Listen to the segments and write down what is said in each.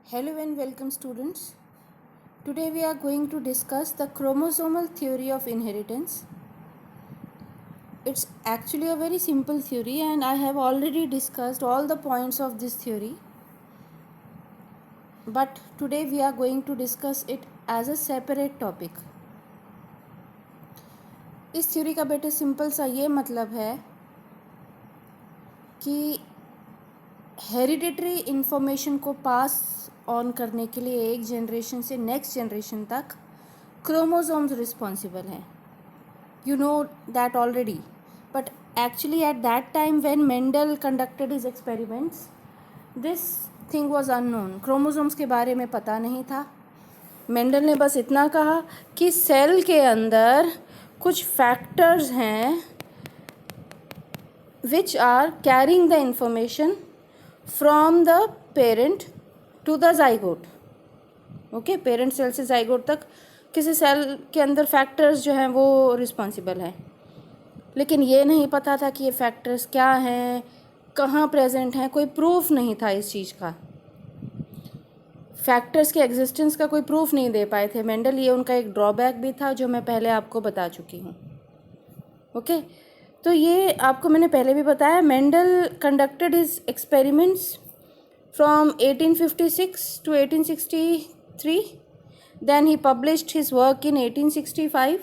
Hello and welcome, students. Today we are going to discuss the chromosomal theory of inheritance. It's actually a very simple theory and I have already discussed all the points of this theory. But today we are going to discuss it as a separate topic. इस theory का बेटे simple सा ये मतलब है कि hereditary information को pass on करने के लिए एक जनरेशन से नेक्स्ट जनरेशन तक क्रोमोसोम्स रिस्पॉन्सिबल हैं. You know that already, but actually at that time when Mendel conducted his experiments, this thing was unknown. Chromosomes के बारे में पता नहीं था. मेंडल ने बस इतना कहा कि सेल के अंदर कुछ फैक्टर्स हैं which are carrying the information from the parent to the zygote. Okay, parent cell से zygote तक किसी सेल के अंदर फैक्टर्स जो हैं वो रिस्पॉन्सिबल हैं. लेकिन ये नहीं पता था कि ये फैक्टर्स क्या हैं, कहाँ प्रेजेंट हैं. कोई प्रूफ नहीं था इस चीज़ का. फैक्टर्स के एग्जिस्टेंस का कोई प्रूफ नहीं दे पाए थे मेंडल. ये उनका एक ड्रॉबैक भी था जो मैं पहले आपको बता चुकी हूँ. ओके, तो ये आपको मैंने पहले भी बताया. Mendel conducted his experiments from 1856 to 1863. Then he published his work in 1865.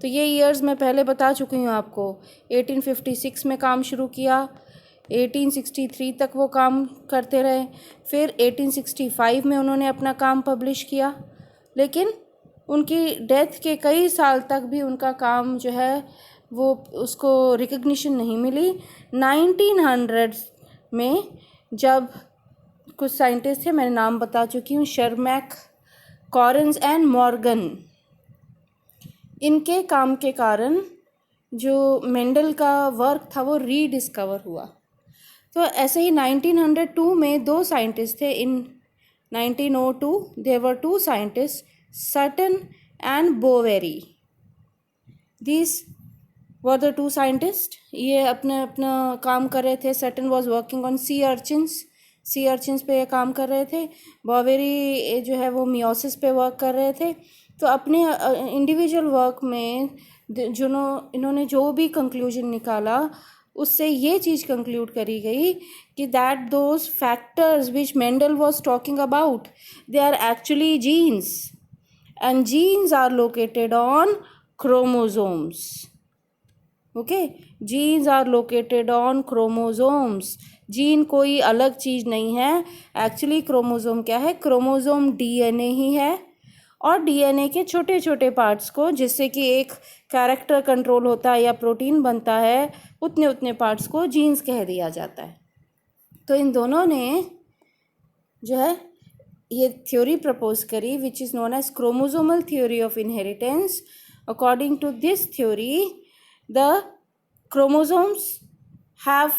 तो ये ईयर्स मैं पहले बता चुकी हूँ आपको. 1856 में काम शुरू किया, 1863 तक वो काम करते रहे. फिर 1865 में उन्होंने अपना काम पब्लिश किया. लेकिन उनकी डेथ के कई साल तक भी उनका काम जो है वो उसको रिकग्निशन नहीं मिली. 1900 में जब कुछ साइंटिस्ट थे, मैंने नाम बता चुकी हूँ, शर्मैक, कॉरेंस एंड मॉर्गन. इनके काम के कारण जो मेंडल का वर्क था वो रीडिस्कवर हुआ. तो ऐसे ही 1902 में दो साइंटिस्ट थे. In 1902 there were two scientist, Sutton and Boveri. These were the two scientist. ये अपना काम कर रहे थे. Sutton was working on sea urchins पे ये काम कर रहे थे. बोवेरी जो है वो मियोसिस पे वर्क कर रहे थे. तो अपने इंडिविजुअल वर्क में इन्होंने जो भी कंक्लूजन निकाला उससे ये चीज़ कंक्लूड करी गई कि that those factors which Mendel was talking about, they are actually genes, and genes are located on chromosomes. Okay, genes are located on chromosomes. Gene कोई अलग चीज़ नहीं है. एक्चुअली क्रोमोसोम क्या है? क्रोमोसोम डीएनए ही है. और डीएनए के छोटे छोटे पार्ट्स को, जिससे कि एक कैरेक्टर कंट्रोल होता है या प्रोटीन बनता है, उतने उतने पार्ट्स को जीन्स कह दिया जाता है. तो इन दोनों ने जो है ये थ्योरी प्रपोज करी which is known as chromosomal theory of inheritance. According to this theory, the chromosomes have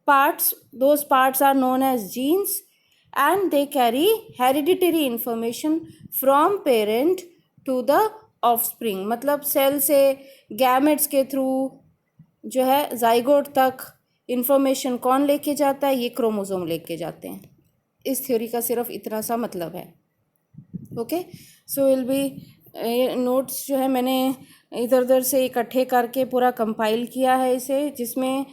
parts. Those parts are known as genes and they carry hereditary information from parent to the offspring. मतलब cell से gametes के through जो है zygote तक information कौन लेके जाता है? ये क्रोमोसोम लेके जाते हैं. इस थ्योरी का सिर्फ इतना सा मतलब है. Okay, so will be notes जो है मैंने इधर उधर से इकट्ठे करके पूरा कंपाइल किया है इसे, जिसमें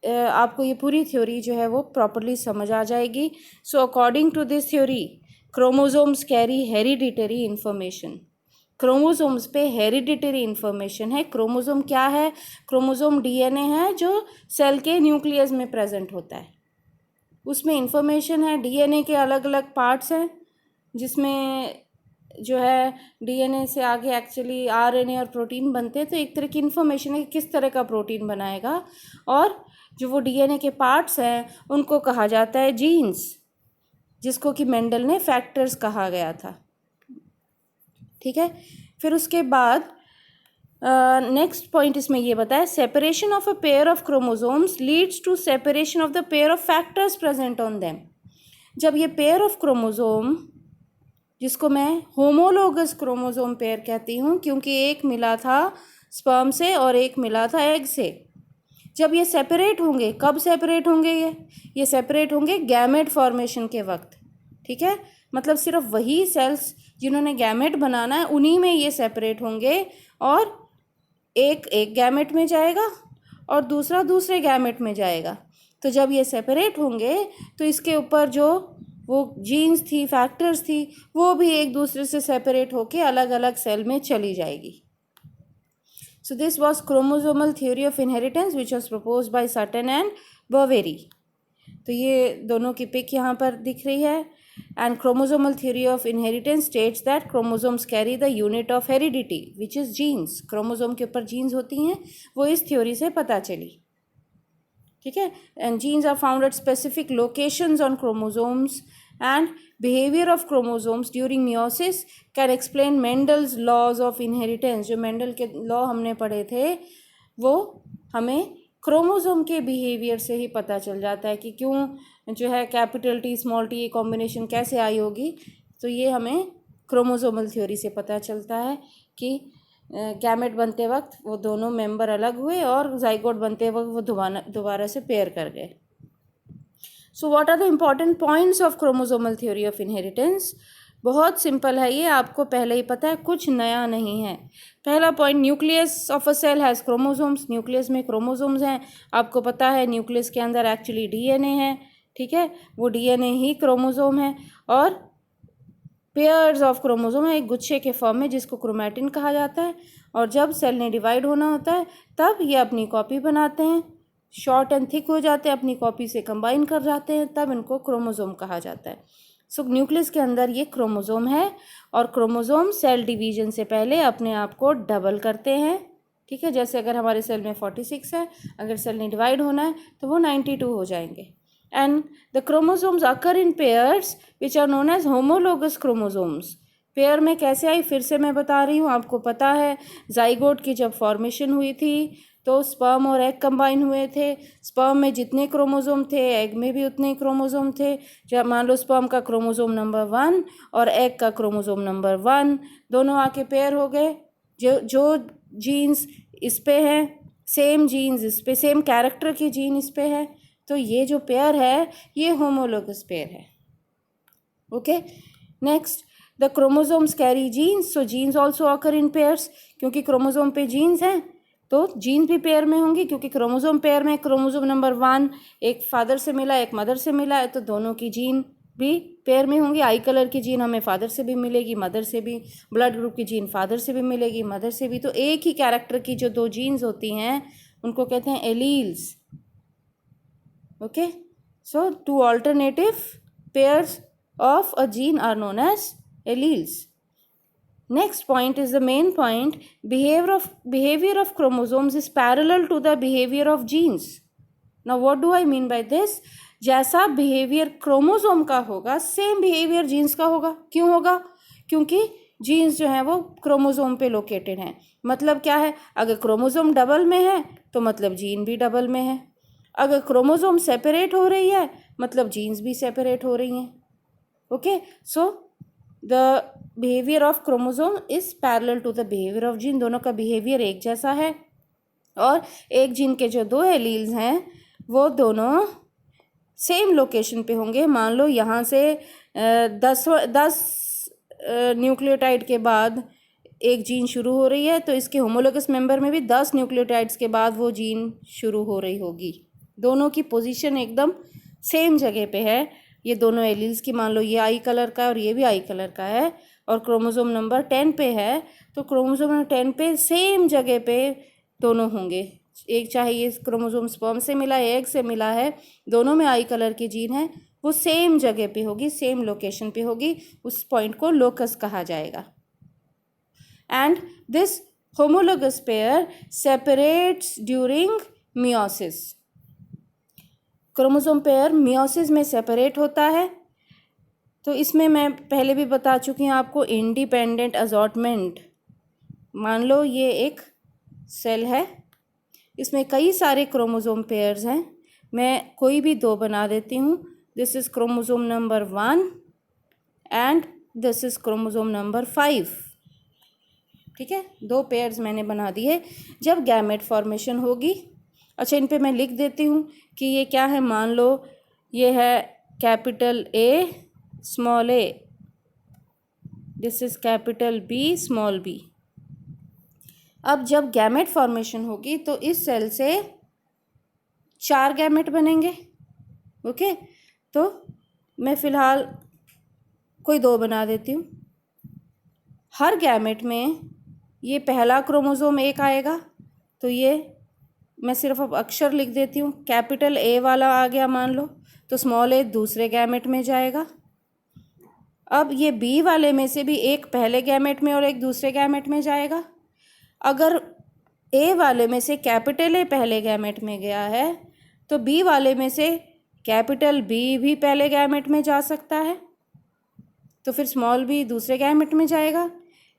आपको ये पूरी थ्योरी जो है वो प्रॉपरली समझ आ जाएगी. So according to this theory, chromosomes carry hereditary information. Chromosomes पे हेरिडिटरी इन्फॉर्मेशन है. क्रोमोसोम क्या है? क्रोमोसोम डीएनए है जो सेल के न्यूक्लियस में प्रेजेंट होता है. उसमें इंफॉर्मेशन है. डीएनए के अलग अलग पार्ट्स हैं जिसमें जो है डीएनए से आगे एक्चुअली आरएनए और प्रोटीन बनते हैं. तो एक तरह की इन्फॉर्मेशन है कि किस तरह का प्रोटीन बनाएगा. और जो वो डीएनए के पार्ट्स हैं उनको कहा जाता है जीन्स, जिसको कि मेंडल ने फैक्टर्स कहा गया था. ठीक है. फिर उसके बाद नेक्स्ट पॉइंट इसमें ये बताया, separation of a pair of chromosomes leads to separation of the pair of factors present on them. जब ये पेयर ऑफ क्रोमोसोम, जिसको मैं होमोलोगस क्रोमोसोम पेयर कहती हूँ क्योंकि एक मिला था स्पर्म से और एक मिला था एग से, जब ये सेपरेट होंगे, कब सेपरेट होंगे? ये सेपरेट होंगे गैमेट फॉर्मेशन के वक्त. ठीक है, मतलब सिर्फ वही सेल्स जिन्होंने गैमेट बनाना है उन्हीं में ये सेपरेट होंगे, और एक गैमेट में जाएगा और दूसरा दूसरे गैमेट में जाएगा। तो जब ये सेपरेट होंगे तो इसके ऊपर जो वो जीन्स थी, फैक्टर्स थी, वो भी एक दूसरे से सेपरेट होके अलग अलग सेल में चली जाएगी। So this was chromosomal theory of inheritance which was proposed by Sutton and Boveri. तो ये दोनों की पिक यहाँ पर दिख रही है। And chromosomal theory of inheritance states that chromosomes carry the unit of heredity which is genes. Chromosome के ऊपर जीन्स होती हैं, वो इस थ्योरी से पता चली। ठीक है, and genes are found at specific locations on chromosomes, and behavior of chromosomes during meiosis can explain Mendel's laws of inheritance. जो मेंडल के लॉ हमने पढ़े थे वो हमें क्रोमोसोम के बिहेवियर से ही पता चल जाता है कि क्यों जो है capital T small T combination कैसे आई होगी। तो ये हमें क्रोमोसोमल थ्योरी से पता चलता है कि गैमेट बनते वक्त वो दोनों मेंबर अलग हुए और जाइगोट बनते वक्त वो दोबारा से पेयर कर गए। So what are the important points of chromosomal theory of inheritance? बहुत सिंपल है, ये आपको पहले ही पता है, कुछ नया नहीं है। पहला point, nucleus of a cell has chromosomes. Nucleus में क्रोमोसोम्स हैं, आपको पता है न्यूक्लियस के अंदर एक्चुअली डीएनए है। ठीक है, वो डीएनए ही क्रोमोसोम है, और पेयर्स ऑफ क्रोमोसोम है एक गुच्छे के फॉर्म में जिसको क्रोमैटिन कहा जाता है। और जब सेल ने डिवाइड होना होता है तब ये अपनी कॉपी बनाते हैं, शॉर्ट एंड थिक हो जाते हैं, अपनी कॉपी से कंबाइन कर जाते हैं, तब इनको क्रोमोसोम कहा जाता है। सो न्यूक्लियस के अंदर ये क्रोमोसोम है, और क्रोमोसोम सेल डिवीजन से पहले अपने आप को डबल करते हैं। ठीक है, जैसे अगर हमारे सेल में 46 है, अगर सेल ने डिवाइड होना है तो वो 92 हो जाएंगे। And the chromosomes occur in pairs which are known as homologous chromosomes. Pair में कैसे आई फिर से मैं बता रही हूँ, आपको पता है जाइगोट की जब फॉर्मेशन हुई थी तो स्पर्म और एग कंबाइन हुए थे। स्पर्म में जितने क्रोमोसोम थे एग में भी उतने क्रोमोसोम थे। जब मान लो स्पर्म का क्रोमोसोम नंबर 1 और एग का क्रोमोसोम नंबर 1 दोनों आके पेयर हो गए। जो जीन्स इस पे हैं, सेम जीन्स इस पे, सेम कैरेक्टर की जीन इस पे है, तो ये जो पेयर है ये होमोलोगस पेयर है। Okay, next, the chromosomes carry genes, so genes also occur in pairs. क्योंकि क्रोमोसोम पे जीन्स हैं तो जीन्स भी पेयर में होंगी, क्योंकि क्रोमोसोम पेयर में क्रोमोसोम नंबर 1 एक फादर से मिला एक मदर से मिला है, तो दोनों की जीन भी पेयर में होंगी। आई कलर की जीन हमें फादर से भी मिलेगी, मदर से भी। ब्लड ग्रुप की जीन फादर से भी मिलेगी, मदर से भी। तो एक ही कैरेक्टर की जो दो जीन्स होती हैं उनको कहते हैं alleles. Okay, so two alternative pairs of a gene are known as alleles. Next point is the main point. Behavior of chromosomes is parallel to the behavior of genes. Now what do I mean by this? जैसा behavior chromosome का होगा same behavior jeans का होगा। क्यों होगा? क्योंकि jeans जो है वो क्रोमोसोम पे लोकेटेड हैं। मतलब क्या है, अगर क्रोमोसोम डबल में है तो मतलब जीन भी डबल में है। अगर क्रोमोसोम सेपरेट हो रही है मतलब जीन्स भी सेपरेट हो रही हैं। Okay, so the behavior of chromosome is parallel to the behavior of gene. दोनों का behavior एक जैसा है, और एक जीन के जो दो एलील्स हैं वो दोनों सेम लोकेशन पे होंगे। मान लो यहाँ से 10 न्यूक्लियोटाइड के बाद एक जीन शुरू हो रही है, तो इसके होमोलोगस मेंबर में भी 10 न्यूक्लियोटाइड्स के बाद वो जीन शुरू हो रही होगी। दोनों की पोजीशन एकदम सेम जगह पे है। ये दोनों एलील्स की, मान लो ये आई कलर का है और ये भी आई कलर का है, और क्रोमोसोम नंबर 10 पे है, तो क्रोमोसोम नंबर 10 पे सेम जगह पे दोनों होंगे। एक चाहे ये क्रोमोसोम स्पर्म से मिला है, एग से मिला है, दोनों में आई कलर की जीन है, वो सेम जगह पे होगी, सेम लोकेशन पे होगी। उस पॉइंट को लोकस कहा जाएगा। And this homologous pair separates during meiosis. Chromosome pair meiosis में सेपरेट होता है। तो इसमें मैं पहले भी बता चुकी हूँ आपको, इंडिपेंडेंट असॉर्टमेंट। मान लो ये एक सेल है, इसमें कई सारे क्रोमोसोम पेयर्स हैं, मैं कोई भी दो बना देती हूँ। This is chromosome number 1 and this is chromosome number 5। ठीक है, दो पेयर्स मैंने बना दिए। जब गैमेट फॉर्मेशन होगी, अच्छा इन पे मैं लिख देती हूँ कि ये क्या है। मान लो ये है capital A small A, this is capital B small B. अब जब गैमेट फॉर्मेशन होगी तो इस सेल से 4 गैमेट बनेंगे। ओके, तो मैं फ़िलहाल कोई 2 बना देती हूँ। हर गैमेट में ये पहला क्रोमोसोम एक आएगा, तो ये मैं सिर्फ अब अक्षर लिख देती हूँ। कैपिटल ए वाला आ गया मान लो, तो स्मॉल ए दूसरे गैमेट में जाएगा। अब ये बी वाले में से भी एक पहले गैमेट में और एक दूसरे गैमेट में जाएगा। अगर ए वाले में से कैपिटल ए पहले गैमेट में गया है तो बी वाले में से कैपिटल बी भी पहले गैमेट में जा सकता है, तो फिर स्मॉल बी दूसरे गैमेट में जाएगा,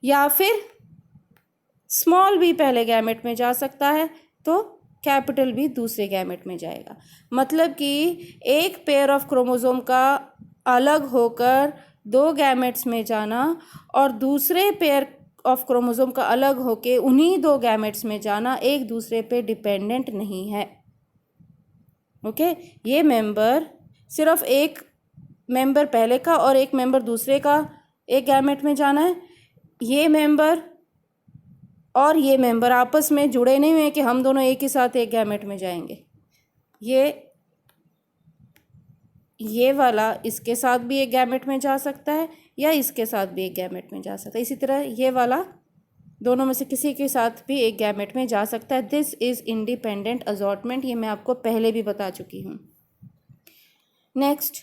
या फिर स्मॉल बी पहले गैमेट में जा सकता है तो कैपिटल बी दूसरे गैमेट में जाएगा। मतलब कि एक पेयर ऑफ क्रोमोसोम का अलग होकर 2 गैमेट्स में जाना और दूसरे पेयर ऑफ क्रोमोसोम का अलग होके उन्हीं 2 गैमेट्स में जाना एक दूसरे पे डिपेंडेंट नहीं है। ओके, ये मेंबर सिर्फ एक मेंबर पहले का और एक मेंबर दूसरे का एक गैमेट में जाना है। ये मेंबर और ये मेंबर आपस में जुड़े नहीं हुए कि हम दोनों एक ही साथ एक गैमेट में जाएंगे। ये वाला इसके साथ भी एक गैमेट में जा सकता है या इसके साथ भी एक गैमेट में जा सकता है। इसी तरह ये वाला दोनों में से किसी के साथ भी एक गैमेट में जा सकता है। दिस इज़ इंडिपेंडेंट असॉर्टमेंट, ये मैं आपको पहले भी बता चुकी हूँ। Next,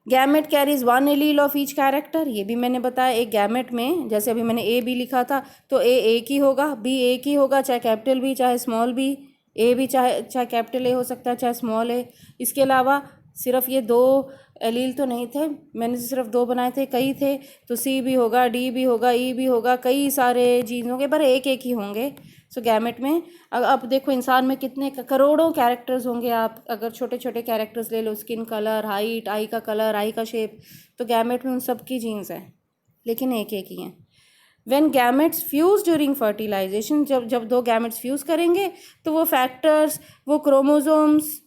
gamete carries 1 allele of each character, ये भी मैंने बताया। एक गैमेट में जैसे अभी मैंने ए बी लिखा था तो ए एक ही होगा, बी एक ही होगा, चाहे कैपिटल बी चाहे स्मॉल बी, ए भी चाहे कैपिटल ए हो सकता है चाहे स्मॉल ए। इसके अलावा सिर्फ ये 2 एलील तो नहीं थे, मैंने सिर्फ 2 बनाए थे, कई थे, तो सी भी होगा, डी भी होगा, ई भी होगा, कई सारे जीन होंगे, पर एक एक ही होंगे। सो गैमेट में अब देखो इंसान में कितने करोड़ों कैरेक्टर्स होंगे। आप अगर छोटे छोटे कैरेक्टर्स ले लो, स्किन कलर, हाइट, आई का कलर, आई का शेप, तो गैमेट में उन सब की जीन्स हैं, लेकिन एक एक ही हैं। When gametes fuse during fertilisation, जब 2 गैमेट्स फ्यूज़ करेंगे तो वो फैक्टर्स, वो क्रोमोसोम्स,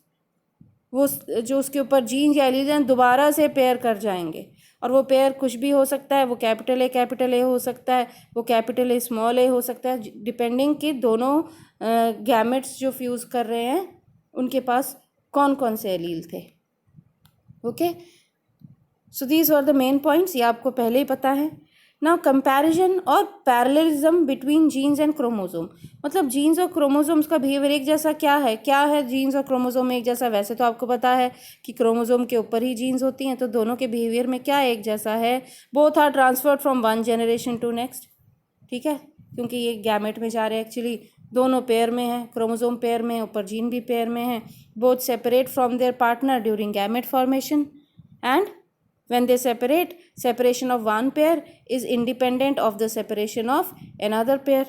वो जो उसके ऊपर जीन या एलीजन दोबारा से पेयर कर जाएंगे, और वो पेयर कुछ भी हो सकता है। वो कैपिटल ए हो सकता है, वो कैपिटल ए स्मॉल ए हो सकता है, डिपेंडिंग कि दोनों गैमेट्स जो फ्यूज़ कर रहे हैं उनके पास कौन कौन से एलील थे। Okay, so these are the main points, ये आपको पहले ही पता है। नाउ कंपैरिजन और parallelism between genes and chromosome, मतलब जीन्स और क्रोमोसोम्स का बिहेवियर एक जैसा क्या है जीन्स और क्रोमोसोम एक जैसा। वैसे तो आपको पता है कि क्रोमोसोम के ऊपर ही जीन्स होती हैं, तो दोनों के बिहेवियर में क्या एक जैसा है? Both are transferred from one generation to next. ठीक है, क्योंकि ये गैमेट में जा रहे हैं, एक्चुअली दोनों पेयर में हैं, क्रोमोसोम पेयर में है, ऊपर जीन भी पेयर में है। Both separate from there partner during gamete formation, and when they separate, separation of one pair is independent of the separation of another pair,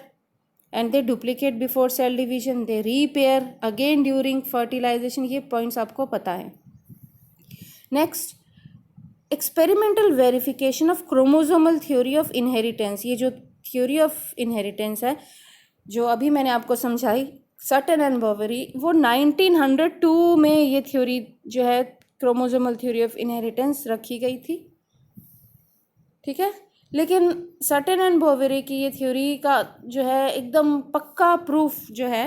and they duplicate before cell division, they repair again during fertilization। ये points आपको पता है। Next, experimental verification of chromosomal theory of inheritance, ये जो theory of inheritance है जो अभी मैंने आपको समझाई, सटन एंड बोवेरी, वो 1902 में ये थ्योरी जो है क्रोमोसोमल थ्योरी ऑफ इनहेरिटेंस रखी गई थी। ठीक है, लेकिन सटन एंड बोवेरी की ये थ्योरी का जो है एकदम पक्का प्रूफ जो है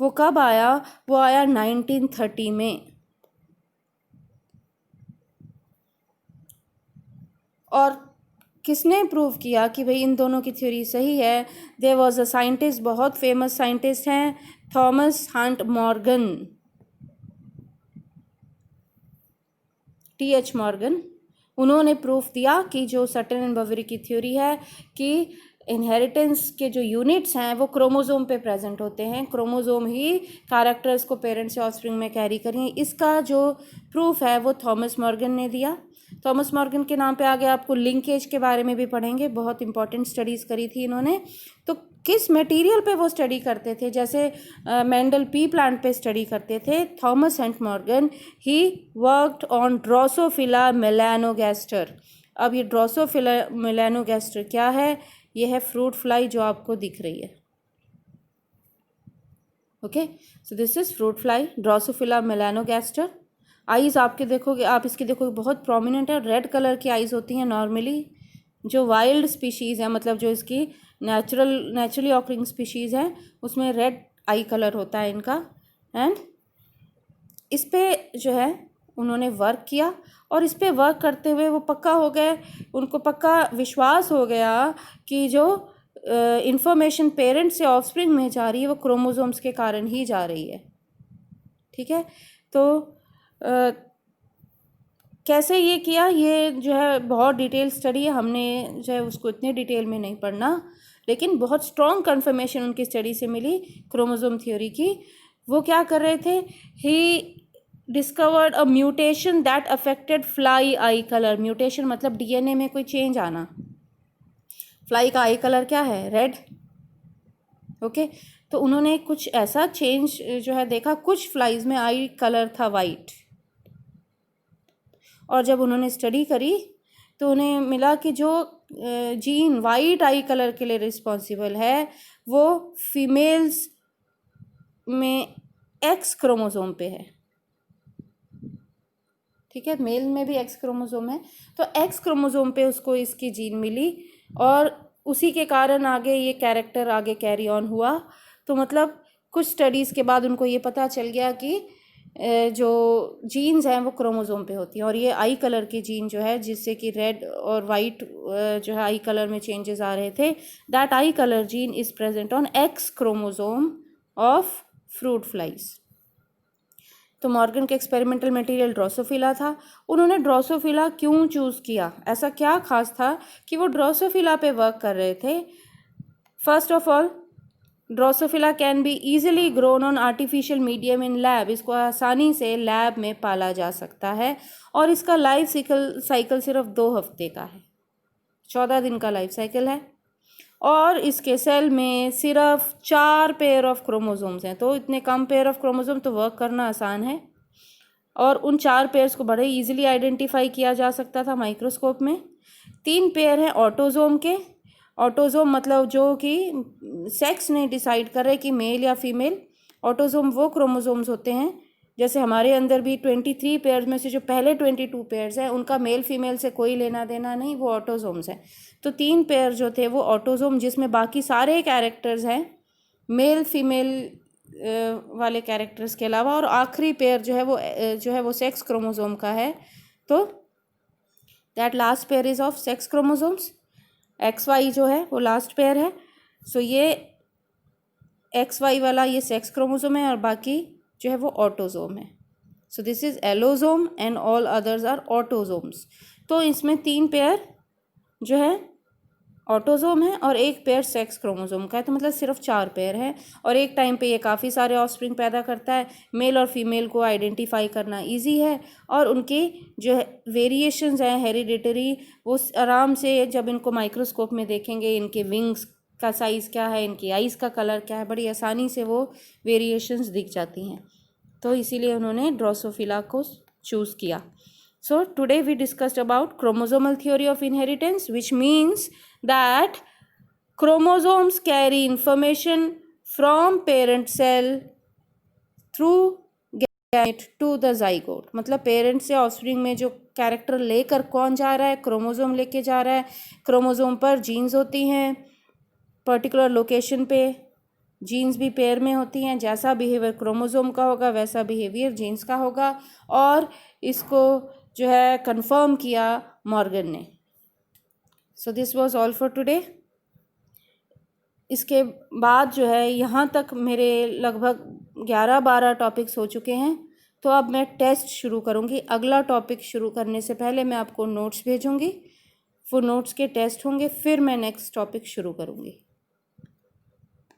वो कब आया? वो आया 1930 में। और किसने प्रूव किया कि भाई इन दोनों की थ्योरी सही है? देयर वाज अ साइंटिस्ट, बहुत फेमस साइंटिस्ट हैं, Thomas Hunt Morgan, TH. Morgan. उन्होंने प्रूफ दिया कि जो सटन एंड बोवेरी की थ्योरी है कि इनहेरिटेंस के जो यूनिट्स हैं वो क्रोमोसोम पे प्रेजेंट होते हैं, क्रोमोसोम ही कैरेक्टर्स को पेरेंट्स से ऑफस्प्रिंग में कैरी करें, इसका जो प्रूफ है वो थॉमस मॉर्गन ने दिया। थॉमस मॉर्गन के नाम पे आगे आपको लिंकेज के बारे में भी पढ़ेंगे, बहुत इंपॉर्टेंट स्टडीज़ करी थी इन्होंने। तो किस मटेरियल पे वो स्टडी करते थे? जैसे मेंडल पी प्लांट पे स्टडी करते थे। Thomas Hunt Morgan he worked on Drosophila melanogaster. अब ये ड्रोसोफिला मेलानोगैस्टर क्या है? ये है फ्रूट फ्लाई जो आपको दिख रही है। Okay, so this is fruit fly, Drosophila melanogaster. Eyes आपके देखोगे, आप इसकी देखोगे बहुत प्रोमिनेंट है, रेड कलर की आईज़ होती हैं नॉर्मली। जो वाइल्ड स्पीशीज़ है, मतलब जो इसकी नेचुरली ऑकरिंग स्पीशीज़ है, उसमें रेड आई कलर होता है इनका। एंड इस पे जो है उन्होंने वर्क किया, और इस पे वर्क करते हुए वो पक्का हो गए, उनको पक्का विश्वास हो गया कि जो इंफॉर्मेशन पेरेंट से ऑफस्प्रिंग में जा रही है वो क्रोमोसोम्स के कारण ही जा रही है। ठीक है, तो कैसे ये किया, ये जो है बहुत डिटेल स्टडी है, हमने जो है उसको इतने डिटेल में नहीं पढ़ना, लेकिन बहुत स्ट्रॉन्ग कन्फर्मेशन उनकी स्टडी से मिली क्रोमोसोम थ्योरी की। वो क्या कर रहे थे, he discovered a mutation that affected fly I colour. Mutation मतलब डीएनए में कोई चेंज आना। फ्लाई का आई कलर क्या है, रेड। ओके, तो उन्होंने कुछ ऐसा चेंज जो है देखा, कुछ फ्लाइज में आई कलर था वाइट, और जब उन्होंने स्टडी करी तो उन्हें मिला कि जो जीन वाइट आई कलर के लिए रिस्पॉन्सिबल है वो फीमेल्स में एक्स क्रोमोसोम पे है। ठीक है, मेल में भी एक्स क्रोमोसोम है, तो एक्स क्रोमोसोम पे उसको इसकी जीन मिली, और उसी के कारण आगे ये कैरेक्टर आगे कैरी ऑन हुआ। तो मतलब कुछ स्टडीज़ के बाद उनको ये पता चल गया कि जो जीन्स हैं वो क्रोमोसोम पे होती हैं, और ये आई कलर की जीन जो है जिससे कि रेड और वाइट जो है आई कलर में चेंजेस आ रहे थे, that I colour gene is present on x chromosome of fruit flies. तो मॉर्गन का एक्सपेरिमेंटल मटेरियल ड्रोसोफिला था। उन्होंने ड्रोसोफिला क्यों चूज़ किया, ऐसा क्या खास था कि वो ड्रोसोफिला पे वर्क कर रहे थे। First of all, Drosophila can be easily grown on artificial medium in lab. इसको आसानी से लैब में पाला जा सकता है, और इसका लाइफ साइकिल सिर्फ 2 हफ्ते का है, 14 दिन का लाइफ साइकिल है, और इसके सेल में सिर्फ 4 पेयर ऑफ क्रोमोसोम्स हैं। तो इतने कम पेयर ऑफ क्रोमोसोम तो वर्क करना आसान है, और उन 4 पेयर्स को बड़े इजीली आइडेंटिफाई किया जा सकता था माइक्रोस्कोप में। 3 पेयर हैं ऑटोजोम के। ऑटोजोम मतलब जो कि सेक्स नहीं डिसाइड कर रहे कि मेल या फीमेल। ऑटोजोम वो क्रोमोसोम्स होते हैं, जैसे हमारे अंदर भी 23 पेयर्स में से जो पहले 22 पेयर्स हैं उनका मेल फीमेल से कोई लेना देना नहीं, वो ऑटोजोम्स हैं। तो 3 पेयर जो थे वो ऑटोजोम, जिसमें बाकी सारे कैरेक्टर्स हैं मेल फीमेल वाले कैरेक्टर्स के अलावा, और आखिरी पेयर जो है वो सेक्स क्रोमोसोम का है। तो that last pair is of sex chromosomes. XY जो है वो लास्ट पेयर है। सो ये XY वाला ये सेक्स क्रोमोसोम है, और बाकी जो है वो ऑटोजोम है। So this is allosome and all others are autosomes. तो इसमें 3 पेयर जो है ऑटोजोम है और 1 पेयर सेक्स क्रोमोसोम का है, तो मतलब सिर्फ 4 पेयर है, और एक टाइम पे ये काफ़ी सारे ऑफस्प्रिंग पैदा करता है। मेल और फीमेल को आइडेंटिफाई करना इजी है, और उनकी जो वेरिएशंस हैं हेरिडिटरी, वो आराम से जब इनको माइक्रोस्कोप में देखेंगे, इनके विंग्स का साइज़ क्या है, इनकी आइज़ का कलर क्या है, बड़ी आसानी से वो वेरिएशंस दिख जाती हैं। तो इसीलिए उन्होंने ड्रोसोफिला को चूज़ किया। So today we discussed about chromosomal theory of inheritance, which means that chromosomes carry information from parent cell through gamete to the zygote। मतलब पेरेंट से ऑफस्प्रिंग में जो कैरेक्टर लेकर कौन जा रहा है, क्रोमोसोम लेके जा रहा है। क्रोमोसोम पर जीन्स होती हैं, पर्टिकुलर लोकेशन पे जीन्स भी पेयर में होती हैं। जैसा बिहेवियर क्रोमोसोम का होगा वैसा बिहेवियर जीन्स का होगा, और इसको जो है कंफर्म किया मॉर्गन ने। So this was all for today. इसके बाद जो है यहाँ तक मेरे लगभग 11-12 टॉपिक्स हो चुके हैं, तो अब मैं टेस्ट शुरू करूँगी। अगला टॉपिक शुरू करने से पहले मैं आपको नोट्स भेजूँगी, वो नोट्स के टेस्ट होंगे, फिर मैं नेक्स्ट टॉपिक शुरू करूँगी।